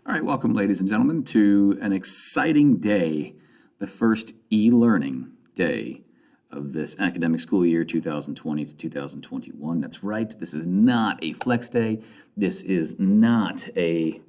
All right, welcome, ladies and gentlemen, to an exciting day, the first e-learning day of this academic school year 2020 to 2021. That's right, this is not a flex day. This is not a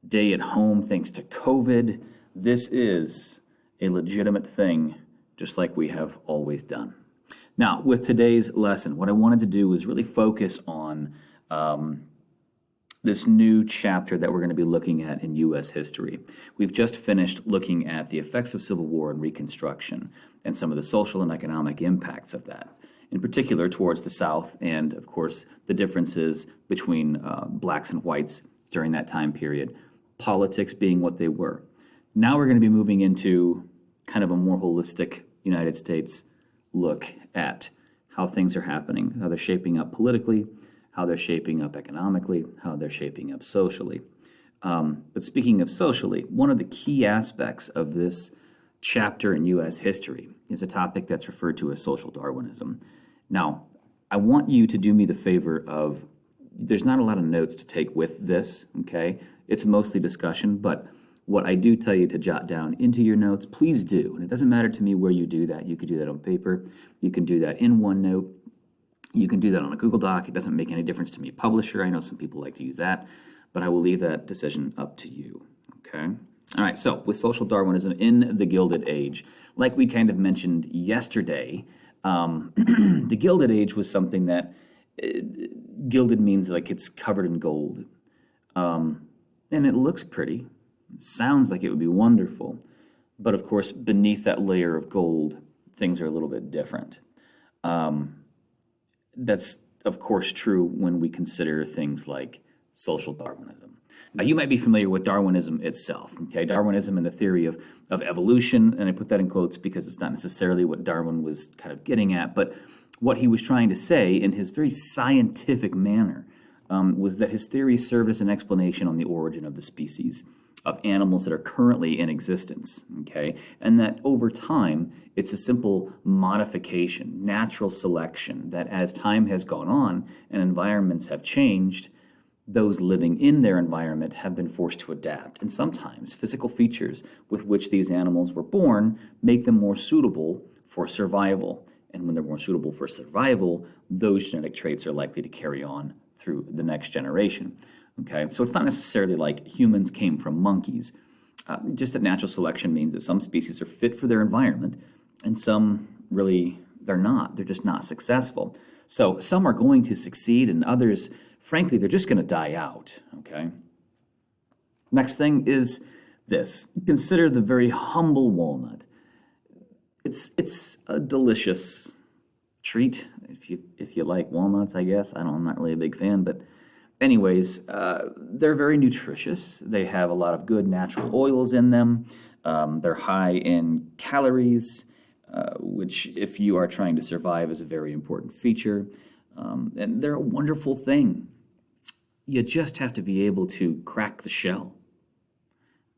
day at home thanks to COVID. This is a legitimate thing, just like we have always done. Now, with today's lesson, what I wanted to do was really focus on this new chapter that we're going to be looking at in U.S. history. We've just finished looking at the effects of Civil War and Reconstruction and some of the social and economic impacts of that, in particular towards the South and, of course, the differences between blacks and whites during that time period, politics being what they were. Now we're going to be moving into kind of a more holistic United States look at how things are happening, how they're shaping up politically, how they're shaping up economically, how they're shaping up socially. But speaking of socially, one of the key aspects of this chapter in U.S. history is a topic that's referred to as social Darwinism. Now, I want you to do me the favor of, there's not a lot of notes to take with this, okay? It's mostly discussion, but what I do tell you to jot down into your notes, please do. And it doesn't matter to me where you do that. You could do that on paper. You can do that in OneNote. You can do that on a Google Doc. It doesn't make any difference to me. Publisher, I know some people like to use that, but I will leave that decision up to you, okay? All right, so with social Darwinism in the Gilded Age, like we kind of mentioned yesterday, the Gilded Age was something that, gilded means like it's covered in gold, and it looks pretty. It sounds like it would be wonderful, but of course, beneath that layer of gold, things are a little bit different. That's, of course, true when we consider things like social Darwinism. Now, you might be familiar with Darwinism itself, okay? Darwinism and the theory of evolution, and I put that in quotes because it's not necessarily what Darwin was kind of getting at, but what he was trying to say in his very scientific manner was that his theory served as an explanation on the origin of the species of animals that are currently in existence, okay? And that over time, it's a simple modification, natural selection, that as time has gone on and environments have changed, those living in their environment have been forced to adapt. And sometimes physical features with which these animals were born make them more suitable for survival. And when they're more suitable for survival, those genetic traits are likely to carry on through the next generation. Okay, so it's not necessarily like humans came from monkeys, just that natural selection means that some species are fit for their environment and some really, they're not. They're just not successful. So some are going to succeed and others, frankly, they're just going to die out, okay? Next thing is this. Consider the very humble walnut. It's a delicious treat if you like walnuts, I guess. I'm not really a big fan, but anyways, they're very nutritious. They have a lot of good natural oils in them. They're high in calories, which if you are trying to survive is a very important feature. And they're a wonderful thing. You just have to be able to crack the shell.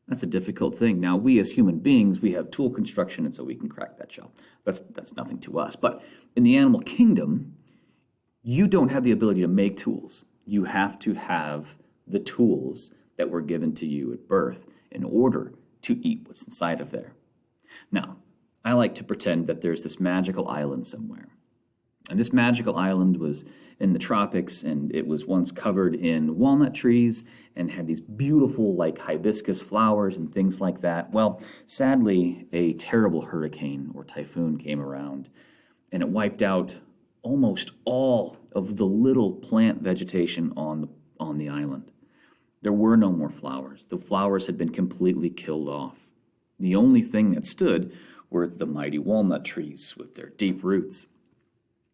That's a difficult thing. Now, we as human beings, we have tool construction, and so we can crack that shell. That's nothing to us. But in the animal kingdom, you don't have the ability to make tools. You have to have the tools that were given to you at birth in order to eat what's inside of there. Now, I like to pretend that there's this magical island somewhere. And this magical island was in the tropics, and it was once covered in walnut trees and had these beautiful, like, hibiscus flowers and things like that. Well, sadly, a terrible hurricane or typhoon came around, and it wiped out almost all of the little plant vegetation on the island. There were no more flowers. The flowers had been completely killed off. The only thing that stood were the mighty walnut trees with their deep roots.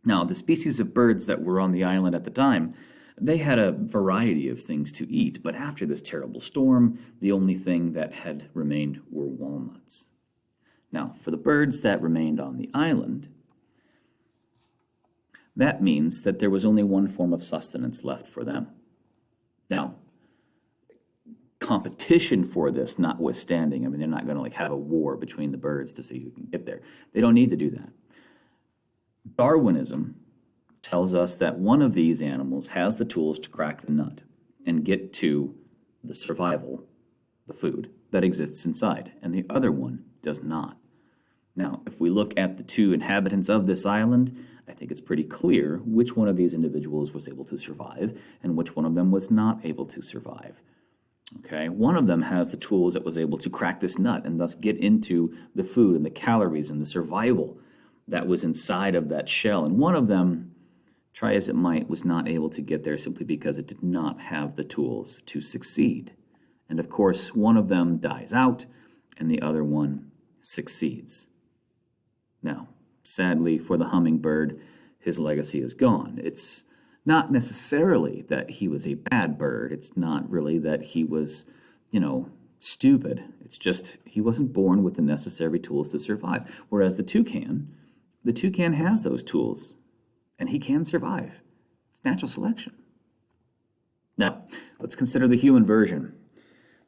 Now, the species of birds that were on the island at the time, they had a variety of things to eat, but after this terrible storm, the only thing that had remained were walnuts. Now, for the birds that remained on the island, that means that there was only one form of sustenance left for them. Now, competition for this notwithstanding, I mean, they're not going to have a war between the birds to see who can get there. They don't need to do that. Darwinism tells us that one of these animals has the tools to crack the nut and get to the survival the food that exists inside, and the other one does not. Now, if we look at the two inhabitants of this island, I think it's pretty clear which one of these individuals was able to survive and which one of them was not able to survive. Okay, one of them has the tools that was able to crack this nut and thus get into the food and the calories and the survival that was inside of that shell. And one of them, try as it might, was not able to get there simply because it did not have the tools to succeed. And of course, one of them dies out and the other one succeeds. Now, sadly for the hummingbird, his legacy is gone. It's not necessarily that he was a bad bird. It's not really that he was, stupid. It's just he wasn't born with the necessary tools to survive. Whereas the toucan has those tools, and he can survive. It's natural selection. Now, let's consider the human version.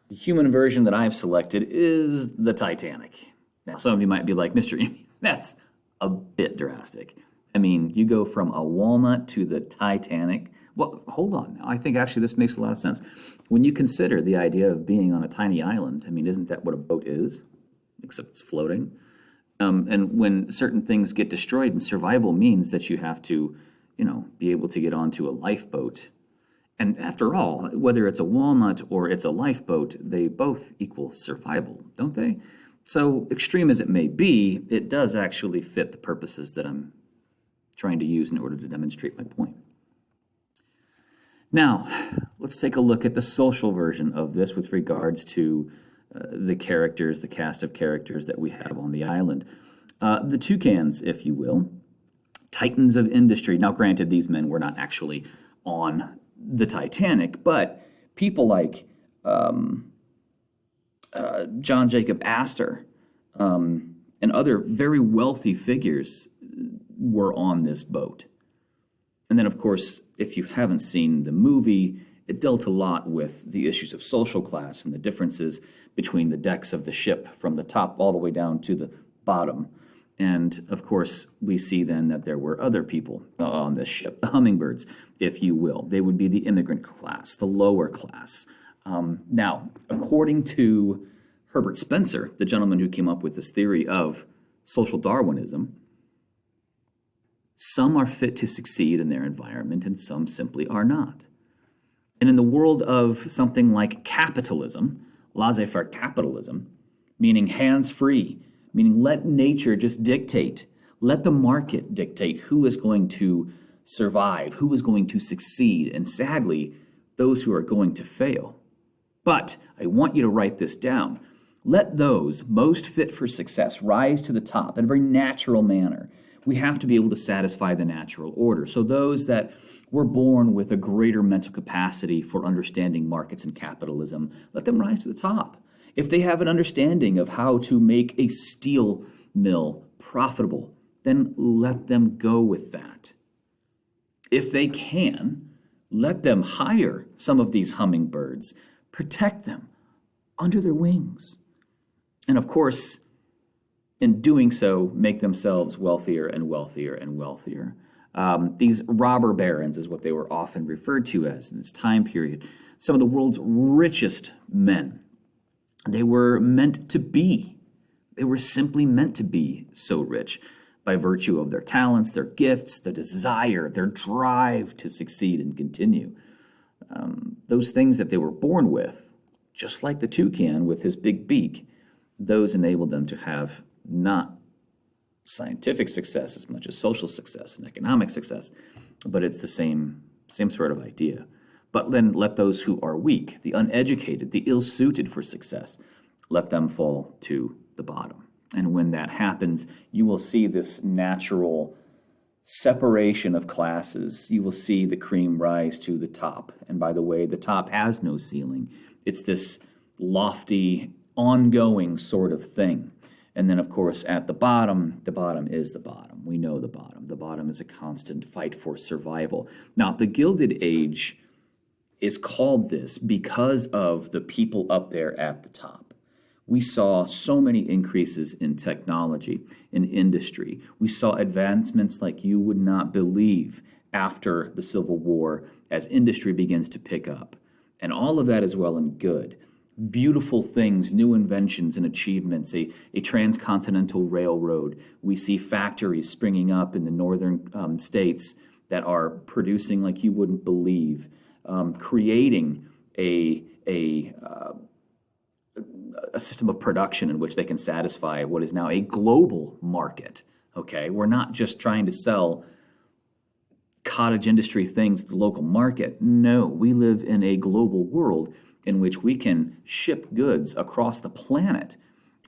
The human version that I've selected is the Titanic. Now, some of you might be like, Mr. Amy, that's a bit drastic. I mean, you go from a walnut to the Titanic. Well, hold on now. I think actually this makes a lot of sense. When you consider the idea of being on a tiny island, I mean, isn't that what a boat is? Except it's floating. And when certain things get destroyed, and survival means that you have to, be able to get onto a lifeboat. And after all, whether it's a walnut or it's a lifeboat, they both equal survival, don't they? So extreme as it may be, it does actually fit the purposes that I'm trying to use in order to demonstrate my point. Now, let's take a look at the social version of this with regards to the characters, the cast of characters that we have on the island. The toucans, if you will, titans of industry. Now, granted, these men were not actually on the Titanic, but people like John Jacob Astor and other very wealthy figures were on this boat. And then, of course, if you haven't seen the movie, it dealt a lot with the issues of social class and the differences between the decks of the ship from the top all the way down to the bottom. And, of course, we see then that there were other people on this ship, the hummingbirds, if you will. They would be the immigrant class, the lower class. Now, according to Herbert Spencer, the gentleman who came up with this theory of social Darwinism, some are fit to succeed in their environment and some simply are not. And in the world of something like capitalism, laissez-faire capitalism, meaning hands-free, meaning let nature just dictate, let the market dictate who is going to survive, who is going to succeed, and sadly, those who are going to fail. But I want you to write this down. Let those most fit for success rise to the top in a very natural manner. We have to be able to satisfy the natural order. So those that were born with a greater mental capacity for understanding markets and capitalism, let them rise to the top. If they have an understanding of how to make a steel mill profitable, then let them go with that. If they can, let them hire some of these hummingbirds, protect them under their wings. And of course, in doing so, make themselves wealthier and wealthier and wealthier. These robber barons is what they were often referred to as in this time period. Some of the world's richest men. They were meant to be. They were simply meant to be so rich by virtue of their talents, their gifts, their desire, their drive to succeed and continue. Those things that they were born with, just like the toucan with his big beak, those enabled them to have not scientific success as much as social success and economic success, but it's the same sort of idea. But then let those who are weak, the uneducated, the ill-suited for success, let them fall to the bottom. And when that happens, you will see this natural separation of classes. You will see the cream rise to the top. And by the way, the top has no ceiling. It's this lofty, ongoing sort of thing. And then, of course, at the bottom is the bottom. We know the bottom. The bottom is a constant fight for survival. Now, the Gilded Age is called this because of the people up there at the top. We saw so many increases in technology, in industry. We saw advancements like you would not believe after the Civil War as industry begins to pick up. And all of that is well and good. beautiful things, new inventions and achievements, a transcontinental railroad. We see factories springing up in the northern states that are producing like you wouldn't believe, creating a system of production in which they can satisfy what is now a global market. Okay, we're not just trying to sell cottage industry things to the local market. No, we live in a global world in which we can ship goods across the planet.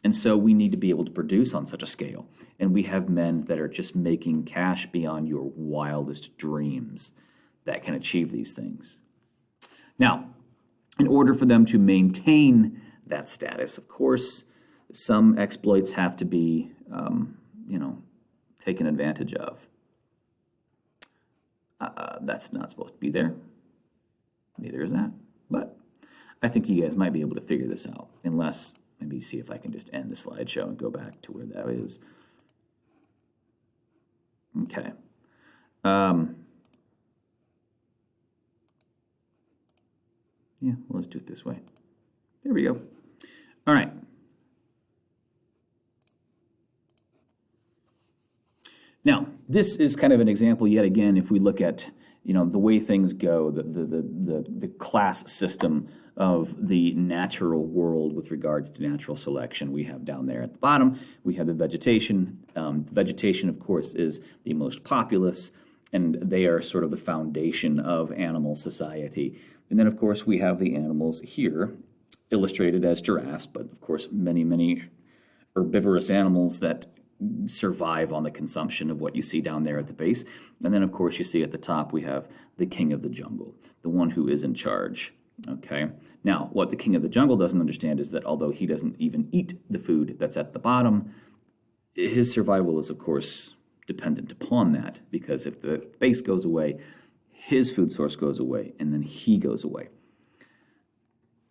And so we need to be able to produce on such a scale. And we have men that are just making cash beyond your wildest dreams that can achieve these things. Now, in order for them to maintain that status, of course, some exploits have to be, taken advantage of. That's not supposed to be there. Neither is that. But I think you guys might be able to figure this out, unless maybe see if I can just end the slideshow and go back to where that is. Okay. Yeah, well, let's do it this way. There we go. All right. Now, this is kind of an example yet again, if we look at the way things go, the class system of the natural world with regards to natural selection. We have down there at the bottom, we have the vegetation. Vegetation, of course, is the most populous, and they are sort of the foundation of animal society. And then, of course, we have the animals here, illustrated as giraffes, but of course, many, many herbivorous animals that survive on the consumption of what you see down there at the base. And then, of course, you see at the top, we have the king of the jungle, the one who is in charge. Okay. Now, what the king of the jungle doesn't understand is that although he doesn't even eat the food that's at the bottom, his survival is, of course, dependent upon that, because if the base goes away, his food source goes away, and then he goes away.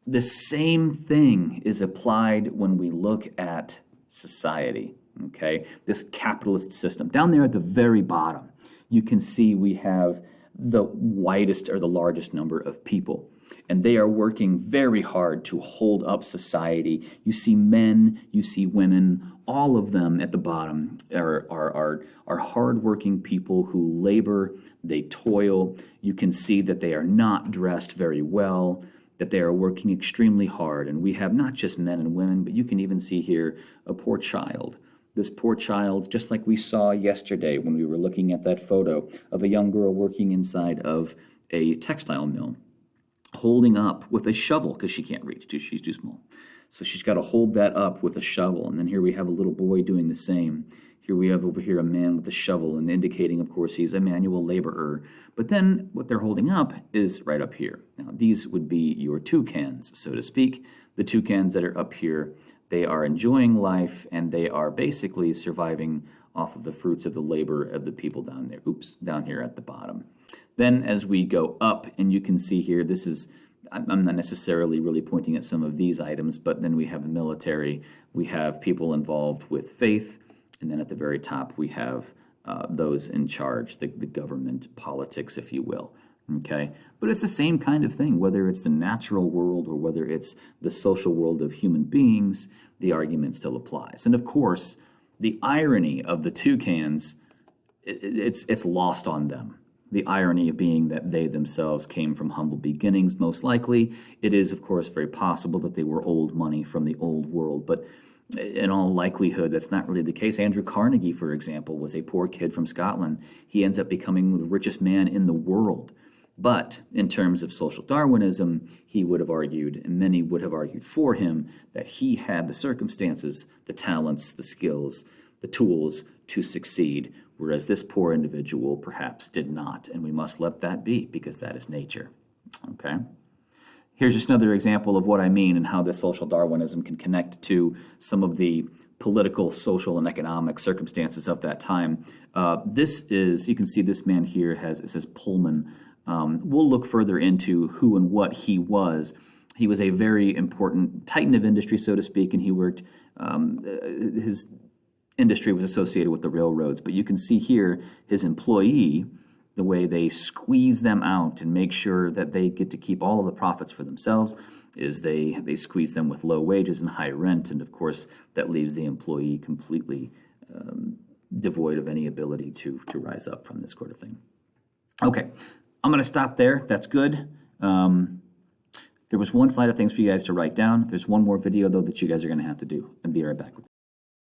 The same thing is applied when we look at society. Okay, this capitalist system. Down there at the very bottom, you can see we have the widest or the largest number of people, and they are working very hard to hold up society. You see men, you see women, all of them at the bottom are hardworking people who labor, they toil. You can see that they are not dressed very well, that they are working extremely hard, and we have not just men and women, but you can even see here a poor child. This poor child, just like we saw yesterday when we were looking at that photo of a young girl working inside of a textile mill, holding up with a shovel because she can't reach, she's too small. So she's got to hold that up with a shovel. And then here we have a little boy doing the same. Here we have over here a man with a shovel, and indicating, of course, he's a manual laborer. But then what they're holding up is right up here. Now, these would be your toucans, so to speak. The toucans that are up here, they are enjoying life, and they are basically surviving off of the fruits of the labor of the people down there. Down here at the bottom. Then as we go up, and you can see here, this is, I'm not necessarily really pointing at some of these items, but then we have the military, we have people involved with faith, and then at the very top we have those in charge, the government, politics, if you will. Okay, but it's the same kind of thing, whether it's the natural world or whether it's the social world of human beings, the argument still applies. And of course, the irony of the toucans, it's lost on them. The irony of being that they themselves came from humble beginnings, most likely. It is, of course, very possible that they were old money from the old world, but in all likelihood, that's not really the case. Andrew Carnegie, for example, was a poor kid from Scotland. He ends up becoming the richest man in the world. But in terms of social Darwinism, he would have argued, and many would have argued for him, that he had the circumstances, the talents, the skills, the tools to succeed, whereas this poor individual perhaps did not, and we must let that be, because that is nature. Okay? Here's just another example of what I mean and how this social Darwinism can connect to some of the political, social, and economic circumstances of that time. This is, you can see this man here it says Pullman. We'll look further into who and what he was. He was a very important titan of industry, so to speak, and he worked, his industry was associated with the railroads. But you can see here his employee the way they squeeze them out and make sure that they get to keep all of the profits for themselves is they squeeze them with low wages and high rent. And of course, that leaves the employee completely devoid of any ability to rise up from this sort of thing. Okay, I'm going to stop there. That's good. There was one slide of things for you guys to write down. There's one more video, though, that you guys are going to have to do, and be right back with